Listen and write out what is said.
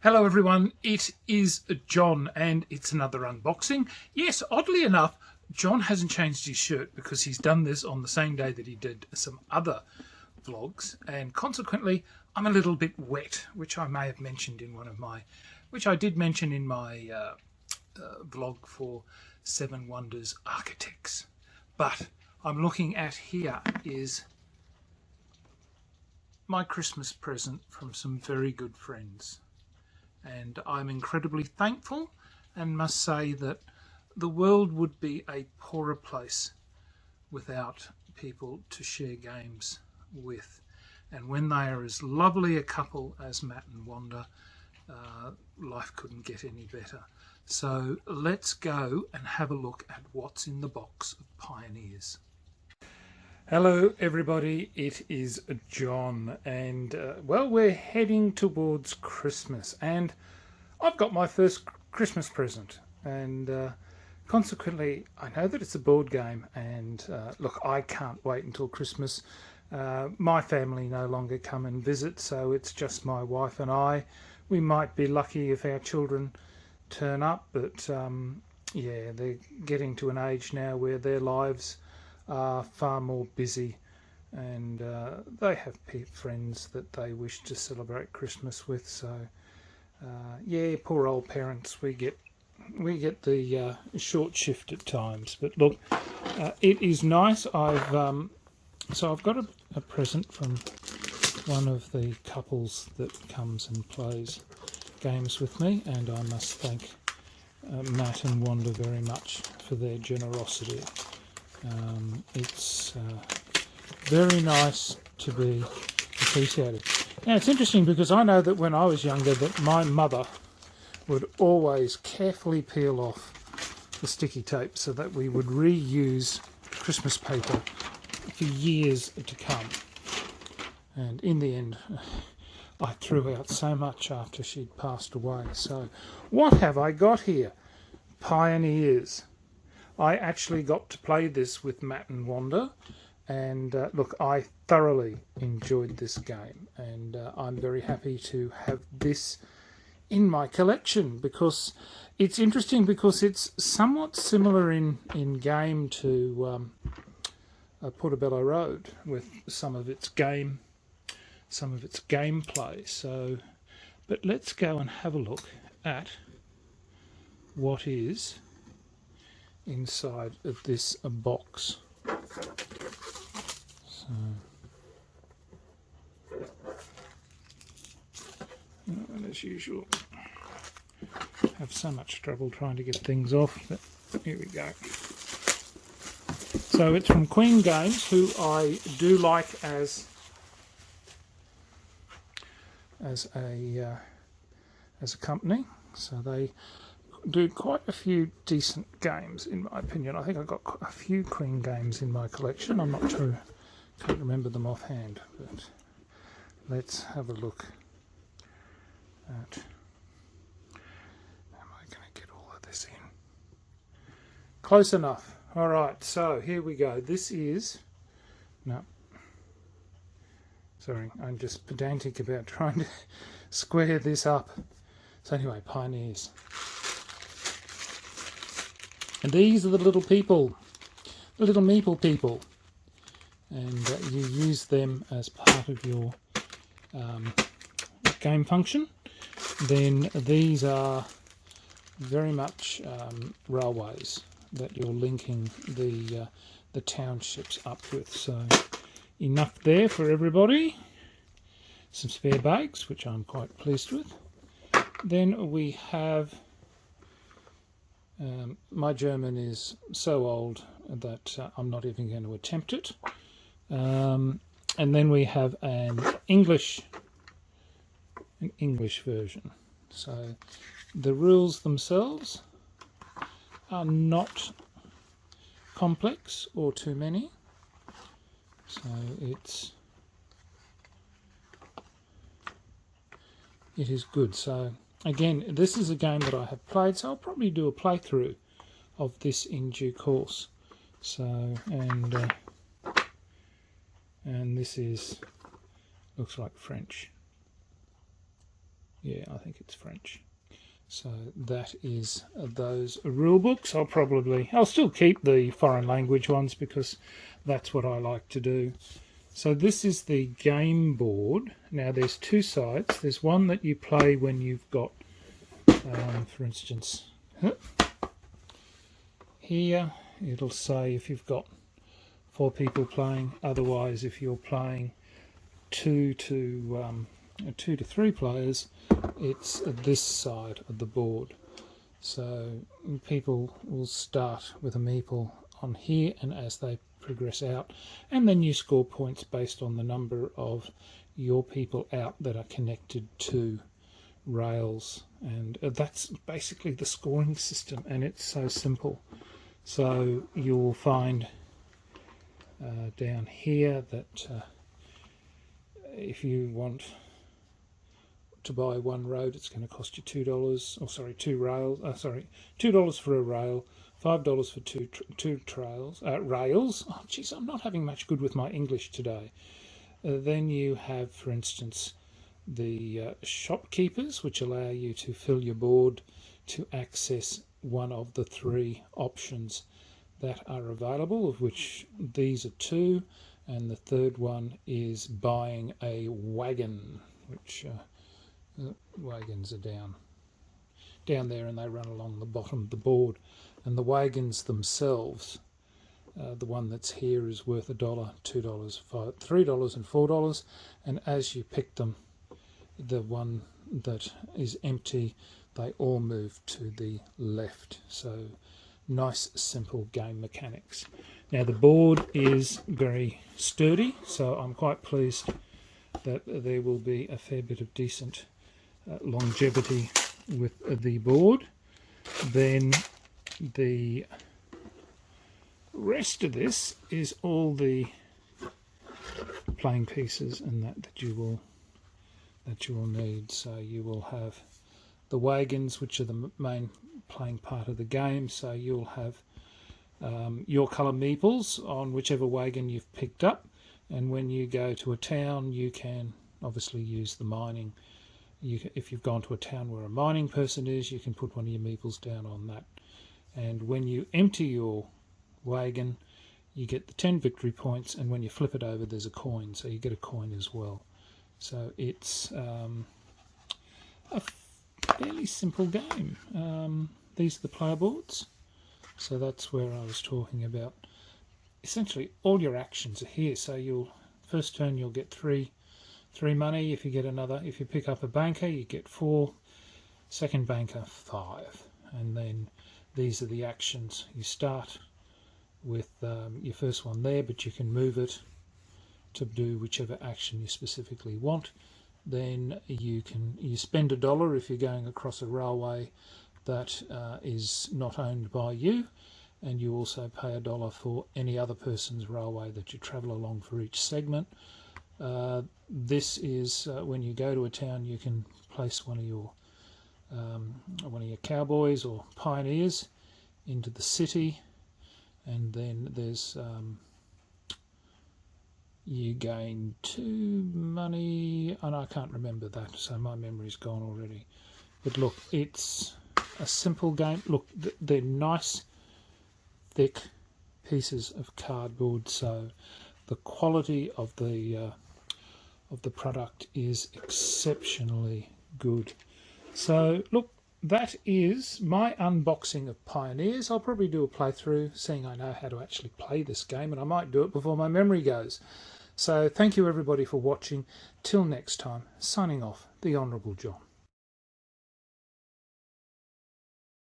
Hello everyone, it is John and it's another unboxing. Yes, oddly enough, John hasn't changed his shirt because he's done this on the same day that he did some other vlogs, and consequently I'm a little bit wet, which I may have mentioned in which I did mention in my vlog for Seven Wonders Architects. But I'm looking at here is my Christmas present from some very good friends. And I'm incredibly thankful and must say that the world would be a poorer place without people to share games with. And when they are as lovely a couple as Matt and Wanda, life couldn't get any better. So let's go and have a look at what's in the box of Pioneers. Hello everybody, it is John, and well, we're heading towards Christmas and I've got my first Christmas present, and consequently I know that it's a board game, and look, I can't wait until Christmas. My family no longer come and visit, so it's just my wife and I. We might be lucky if our children turn up, but yeah, they're getting to an age now where their lives are far more busy, and they have friends that they wish to celebrate Christmas with. So yeah, poor old parents, we get the short shift at times. But look, it is nice. So I've got a present from one of the couples that comes and plays games with me, and I must thank Matt and Wanda very much for their generosity. It's very nice to be appreciated. Now it's interesting because I know that when I was younger that my mother would always carefully peel off the sticky tape so that we would reuse Christmas paper for years to come. And in the end I threw out so much after she'd passed away. So what have I got here? Pioneers. I actually got to play this with Matt and Wanda, and look, I thoroughly enjoyed this game, and I'm very happy to have this in my collection because it's interesting, because it's somewhat similar in game to Portobello Road with some of its gameplay. So, but let's go and have a look at what is inside of this box. So, and as usual, have so much trouble trying to get things off, but here we go. So it's from Queen Games, who I do like as a company. So they do quite a few decent games, in my opinion. I think I've got a few Queen Games in my collection. I'm not sure, can't remember them offhand, but let's have a look at, am I going to get all of this in? Close enough. Alright, so here we go. This is, no, sorry, I'm just pedantic about trying to square this up. So anyway, Pioneers. And these are the little people, the little meeple people, and you use them as part of your game function. Then these are very much railways that you're linking the townships up with. So enough there for everybody. Some spare bags, which I'm quite pleased with. Then we have, my German is so old that I'm not even going to attempt it. And then we have an English version. So the rules themselves are not complex or too many. So it is good. So again, this is a game that I have played, so I'll probably do a playthrough of this in due course. So, and this looks like French. Yeah, I think it's French. So that is those rule books. I'll still keep the foreign language ones because that's what I like to do. So this is the game board. Now there's two sides. There's one that you play when you've got, for instance, here it'll say if you've got 4 people playing. Otherwise, if you're playing 2 to 3 players, it's this side of the board. So people will start with a meeple on here, and as they progress out, and then you score points based on the number of your people out that are connected to rails, and that's basically the scoring system, and it's so simple. So you'll find down here that if you want to buy one road, it's going to cost you $2, or sorry, 2 rails. $2 for a rail, $5 for two trails, rails. Oh, geez, I'm not having much good with my English today. Then you have, for instance, the shopkeepers, which allow you to fill your board to access one of the 3 options that are available, of which these are 2, and the third one is buying a wagon, which wagons are down there, and they run along the bottom of the board. And the wagons themselves, the one that's here is worth $1, $2, $5, $3 and $4, and as you pick them, the one that is empty, they all move to the left. So nice simple game mechanics. Now the board is very sturdy, so I'm quite pleased that there will be a fair bit of decent longevity with the board. Then the rest of this is all the playing pieces and that you will need. So you will have the wagons, which are the main playing part of the game. So you'll have your colour meeples on whichever wagon you've picked up, and when you go to a town, you can obviously use the mining. If you've gone to a town where a mining person is, you can put one of your meeples down on that. And when you empty your wagon, you get the 10 victory points, and when you flip it over, there's a coin, so you get a coin as well. So it's a fairly simple game. These are the player boards. So that's where I was talking about. Essentially, all your actions are here. So first turn you'll get 3 money. If you get another, if you pick up a banker, you get 4. Second banker, 5. And then these are the actions. You start with your first one there, but you can move it to do whichever action you specifically want. Then you spend $1 if you're going across a railway that is not owned by you, and you also pay $1 for any other person's railway that you travel along for each segment. This is when you go to a town, you can place one of your cowboys or pioneers into the city, and then there's you gain 2 money, and I can't remember that, so my memory's gone already. But look, it's a simple game. Look, they're nice thick pieces of cardboard, so the quality of the product is exceptionally good. So look, that is my unboxing of Pioneers. I'll probably do a playthrough, seeing I know how to actually play this game, and I might do it before my memory goes. So thank you everybody for watching. Till next time, signing off, the Honourable John.